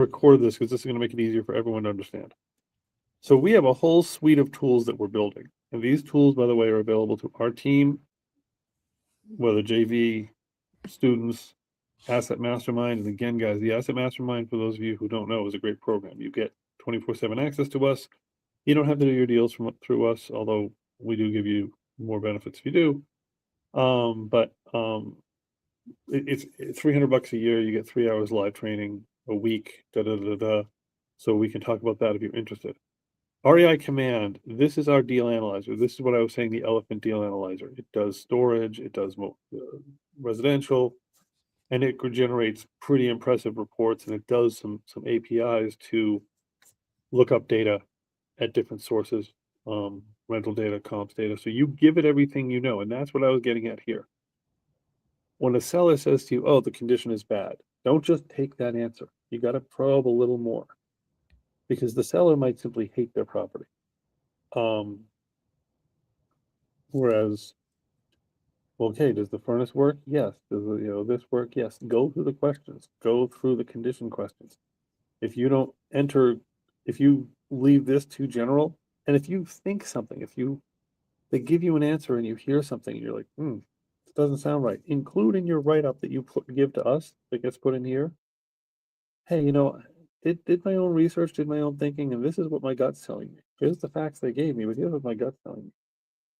record this because this is going to make it easier for everyone to understand. So we have a whole suite of tools that we're building. And these tools, by the way, are available to our team, whether JV, students, Asset Mastermind. And again, guys, the Asset Mastermind, for those of you who don't know, is a great program. You get 24/7 access to us. You don't have to do your deals through us, although we do give you more benefits if you do. It's $300 a year. You get 3 hours live training a week. So we can talk about that if you're interested. REI Command, this is our deal analyzer. This is what I was saying, the elephant deal analyzer. It does storage, it does residential, and it generates pretty impressive reports, and it does some APIs to look up data at different sources, rental data, comps data. So you give it everything you know, and that's what I was getting at here. When a seller says to you, oh, the condition is bad, don't just take that answer. You got to probe a little more, because the seller might simply hate their property. Whereas, okay, does the furnace work? Yes. Does this work? Yes. Go through the questions. Go through the condition questions. If you don't enter, if you leave this too general, and if you think something, they give you an answer and you hear something, and you're like, this doesn't sound right. Include in your write-up that you give to us that gets put in here. Hey, did my own research, did my own thinking, and this is what my gut's telling me. Here's the facts they gave me, but here's what my gut's telling me.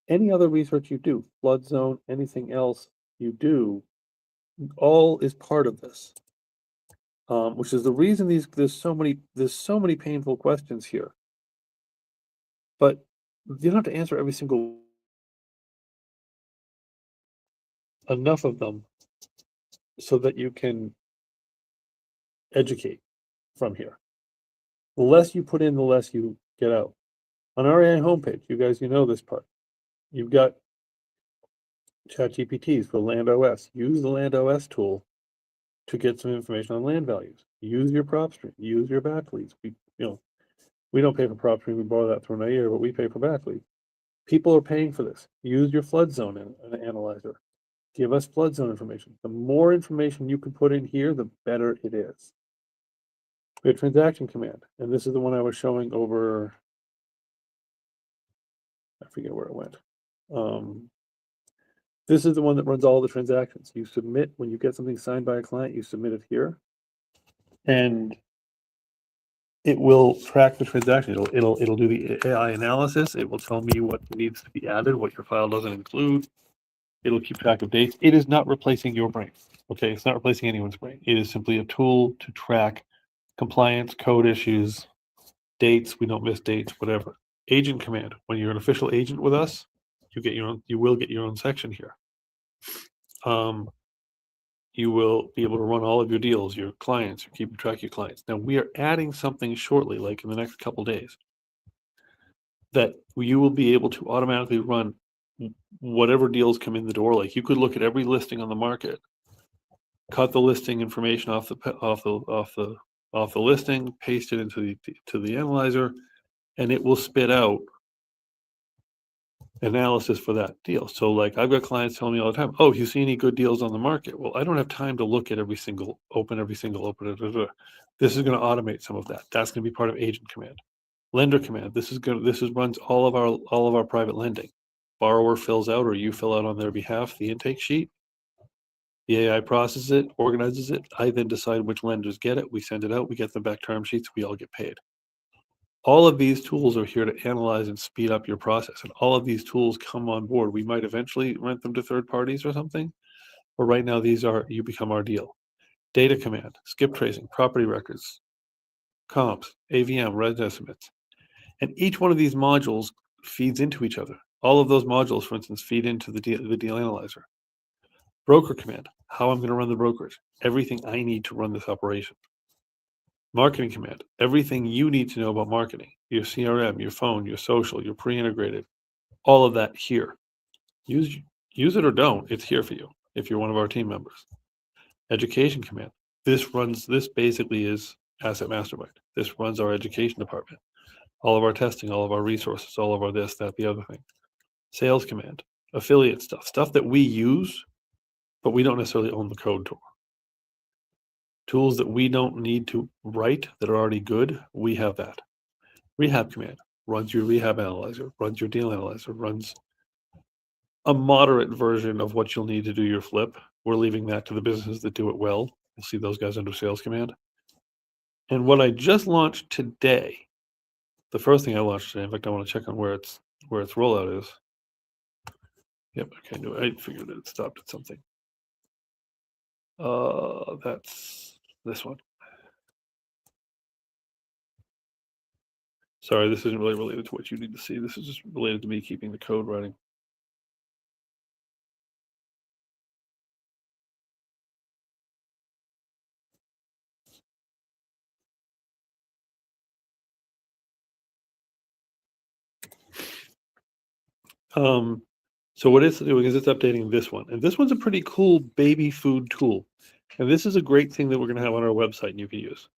Any other research you do, flood zone, anything else you do, all is part of this. Which is the reason there's so many painful questions here. But you don't have to answer every single enough of them so that you can educate from here. The less you put in, the less you get out. On our REI homepage, you guys, this part. You've got ChatGPTs for LandOS. Use the LandOS tool to get some information on land values. Use your PropStream. Use your bat leads. We don't pay for PropStream. We borrow that through Nair, but we pay for bat leads. People are paying for this. Use your flood zone analyzer. Give us flood zone information. The more information you can put in here, the better it is. We have transaction command, and this is the one I was showing over. I forget where it went. This is the one that runs all the transactions. You submit, when you get something signed by a client, you submit it here, and it will track the transaction. It'll do the AI analysis. It will tell me what needs to be added, what your file doesn't include. It'll keep track of dates. It is not replacing your brain. Okay, it's not replacing anyone's brain. It is simply a tool to track compliance, code issues, dates. We don't miss dates, whatever. Agent command. When you're an official agent with us, you will get your own section here. You will be able to run all of your deals, your clients, you're keeping track of your clients. Now we are adding something shortly, like in the next couple days, that you will be able to automatically run whatever deals come in the door. Like you could look at every listing on the market, cut the listing information off the listing, paste it into the analyzer, and it will spit out analysis for that deal. So like I've got clients telling me all the time, oh, you see any good deals on the market? Well, I don't have time to look at every single open. This is going to automate some of that. That's going to be part of agent command. Lender command. This runs all of our private lending. Borrower fills out, or you fill out on their behalf, the intake sheet. The AI processes it, organizes it. I then decide which lenders get it. We send it out. We get them back term sheets. We all get paid. All of these tools are here to analyze and speed up your process. And all of these tools come on board. We might eventually rent them to third parties or something. But right now, you become our deal. Data command, skip tracing, property records, comps, AVM, rent estimates. And each one of these modules feeds into each other. All of those modules, for instance, feed into the deal analyzer. Broker command, how I'm going to run the brokerage. Everything I need to run this operation. Marketing command, everything you need to know about marketing, your CRM, your phone, your social, your pre-integrated, all of that here. Use it or don't, it's here for you if you're one of our team members. Education command, this basically is Asset Mastermind. This runs our education department. All of our testing, all of our resources, all of our this, that, the other thing. Sales command, affiliate stuff that we use, but we don't necessarily own the code to. Tools that we don't need to write that are already good, we have that. Rehab Command runs your rehab analyzer, runs your deal analyzer, runs a moderate version of what you'll need to do your flip. We're leaving that to the businesses that do it well. You'll see those guys under Sales Command. And what I just launched today, the first thing I launched today, in fact, I want to check on where its rollout is. Yep, okay, no, I figured it stopped at something. That's this one. Sorry, this isn't really related to what you need to see. This is just related to me keeping the code running. So what it's doing is it's updating this one. And this one's a pretty cool baby food tool. And this is a great thing that we're going to have on our website and you can use.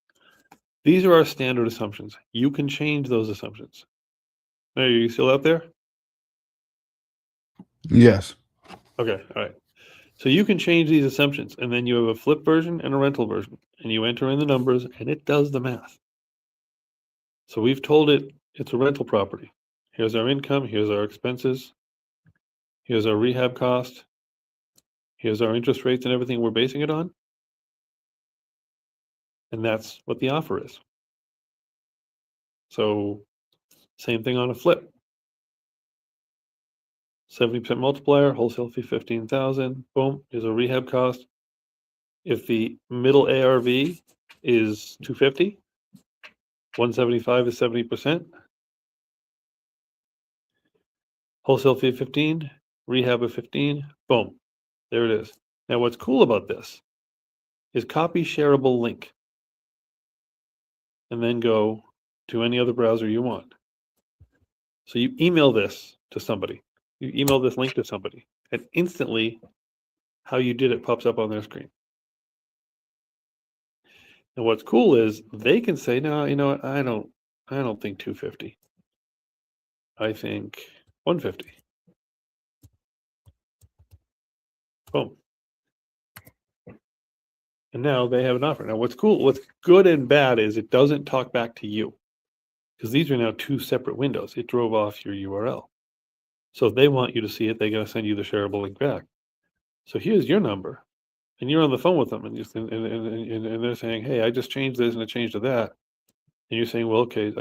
These are our standard assumptions. You can change those assumptions. Are you still out there? Yes. Okay, all right. So you can change these assumptions and then you have a flip version and a rental version and you enter in the numbers and it does the math. So we've told it it's a rental property. Here's our income, here's our expenses, here's our rehab cost, here's our interest rates and everything we're basing it on. And that's what the offer is. So same thing on a flip. 70% multiplier, wholesale fee 15,000, boom, is a rehab cost. If the middle ARV is 250, 175 is 70%. Wholesale fee 15, rehab of 15, boom, there it is. Now what's cool about this is copy shareable link and then go to any other browser you want. So you email this to somebody. You email this link to somebody and instantly how you did it pops up on their screen. And what's cool is they can say, no, you know what, I don't think 250. I think 150. Boom. And now they have an offer. Now what's cool, what's good and bad is it doesn't talk back to you. Because these are now two separate windows. It drove off your URL. So if they want you to see it, they got to send you the shareable link back. So here's your number. And you're on the phone with them and they're saying, hey, I just changed this and I changed to that. And you're saying, well, okay,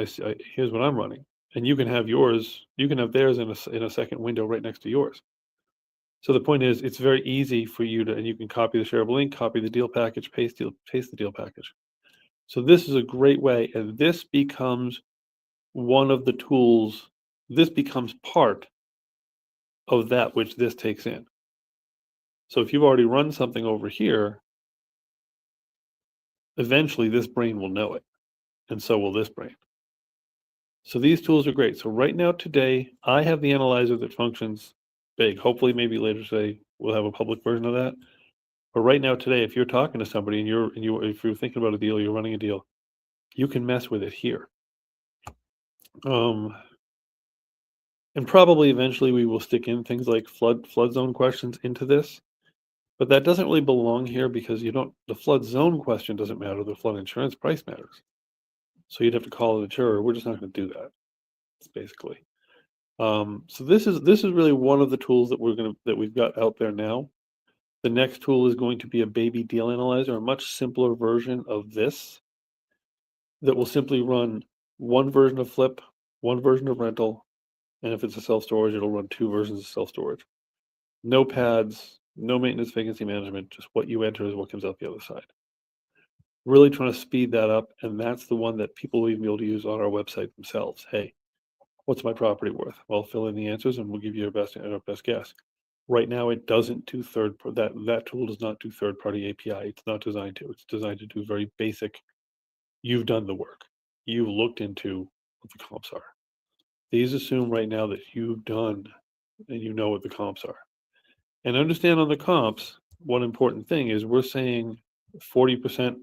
here's what I'm running. And you can have yours, you can have theirs in a second window right next to yours. So the point is, it's very easy for you to, and you can copy the shareable link, copy the deal package, paste the deal package. So this is a great way, and this becomes one of the tools, this becomes part of that which this takes in. So if you've already run something over here, eventually this brain will know it, and so will this brain. So these tools are great. So right now, today, I have the analyzer that functions big. Hopefully, maybe later today, we'll have a public version of that. But right now, today, if you're talking to somebody and if you're thinking about a deal, you're running a deal, you can mess with it here. And probably eventually we will stick in things like flood zone questions into this, but that doesn't really belong here because the flood zone question doesn't matter. The flood insurance price matters. So you'd have to call an insurer. We're just not going to do that. It's basically. So this is really one of the tools that we've got out there now. The next tool is going to be a baby deal analyzer, a much simpler version of this that will simply run one version of flip, one version of rental, and if it's a self-storage, it'll run two versions of self-storage. No pads, no maintenance vacancy management, just what you enter is what comes out the other side. Really trying to speed that up, and that's the one that people will even be able to use on our website themselves. Hey, what's my property worth? Well, fill in the answers and we'll give you our best guess. Right now, it doesn't do that tool does not do third-party API. It's not designed to. It's designed to do very basic. You've done the work. You've looked into what the comps are. These assume right now that you've done and you know what the comps are. And understand on the comps, one important thing is we're saying 40%,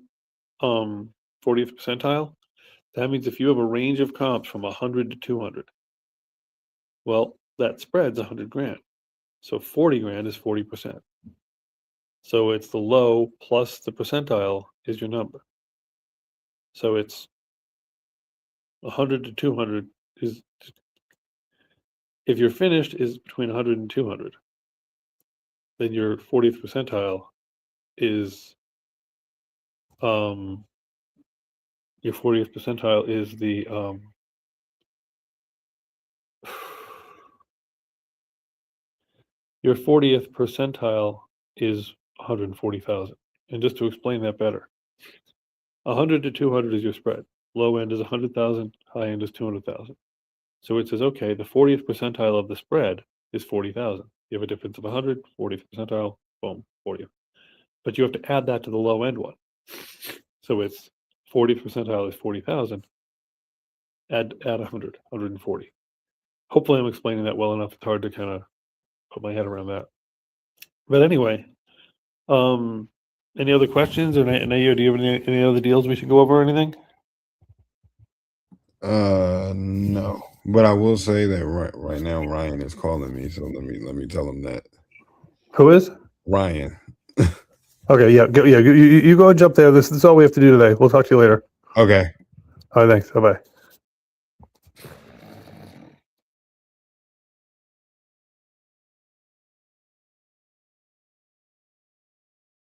40th percentile. That means if you have a range of comps from 100 to 200, well, that spread's 100 grand. So 40 grand is 40%. So it's the low plus the percentile is your number. So it's 100 to 200 is, if your finished is between 100 and 200, then your 40th percentile is, your 40th percentile is the, your 40th percentile is 140,000. And just to explain that better, 100 to 200 is your spread. Low end is 100,000, high end is 200,000. So it says, okay, the 40th percentile of the spread is 40,000. You have a difference of 100, 40th percentile, boom, 40th. But you have to add that to the low end one. So it's 40th percentile is 40,000. Add 100, 140. Hopefully I'm explaining that well enough. It's hard to kind of put my head around that. But anyway, any other questions? Or Nayo, do you have any other deals we should go over or anything? No. But I will say that right now Ryan is calling me, so let me tell him that. Who is? Ryan. Okay, yeah, you go and jump there. This is all we have to do today. We'll talk to you later. Okay. All right, thanks. Bye-bye.